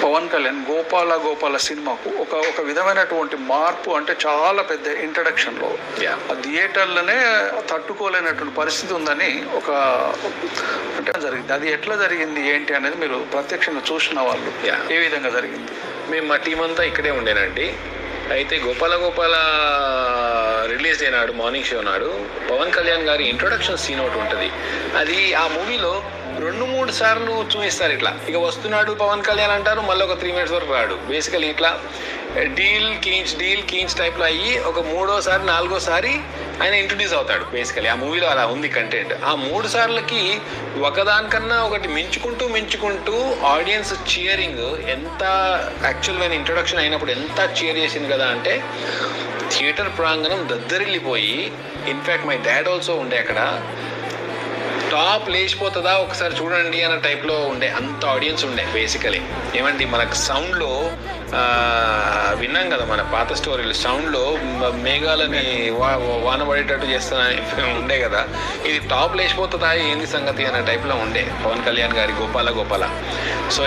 పవన్ కళ్యాణ్ గోపాల గోపాల సినిమాకు ఒక ఒక విధమైనటువంటి మార్పు, అంటే చాలా పెద్ద ఇంట్రడక్షన్లో ఆ థియేటర్లోనే తట్టుకోలేనటువంటి పరిస్థితి ఉందని ఒక అంటే జరిగింది. అది ఎట్లా జరిగింది ఏంటి అనేది మీరు ప్రత్యక్షంగా చూసిన వాళ్ళు ఏ విధంగా జరిగింది? మేము మా టీం అంతా ఇక్కడే ఉండేనండి. అయితే గోపాల గోపాల రిలీజ్ అయినాడు, మార్నింగ్ షో నాడు పవన్ కళ్యాణ్ గారి ఇంట్రొడక్షన్ సీన్ ఒకటి ఉంటుంది. అది ఆ మూవీలో 2-3 సార్లు చూపిస్తారు. ఇట్లా ఇక వస్తున్నాడు పవన్ కళ్యాణ్ అంటారు, మళ్ళీ ఒక 3 minutes వరకు రాడు. బేసికలీ ఇట్లా డీల్ కీన్స్ టైప్లో అయ్యి ఒక 3వ సారి 4వ సారి ఆయన ఇంట్రొడ్యూస్ అవుతాడు. బేసికలీ ఆ మూవీలో అలా ఉంది కంటెంట్. ఆ 3 సార్లకి ఒకదానికన్నా ఒకటి మించుకుంటూ ఆడియన్స్ చీరింగ్ ఎంత యాక్చువల్గా ఇంట్రొడక్షన్ అయినప్పుడు ఎంత చీర్ చేసింది కదా అంటే థియేటర్ ప్రాంగణం దద్దరిల్లిపోయి, ఇన్ఫ్యాక్ట్ మై డాడ్ ఆల్సో ఉండే అక్కడ, టాప్ లేచిపోతుందా ఒకసారి చూడండి అన్న టైప్లో ఉండే, అంత ఆడియన్స్ ఉండే. బేసికలీ ఏమండి మనకు సౌండ్లో విన్నాం కదా మన పాత స్టోరీలు, సౌండ్లో మేఘాలని వాన పడేటట్టు చేస్తానని ఉండే కదా, ఇది టాప్ లేచిపోతుందా ఏంది సంగతి అన్న టైప్లో ఉండే పవన్ కళ్యాణ్ గారి గోపాల గోపాల. సో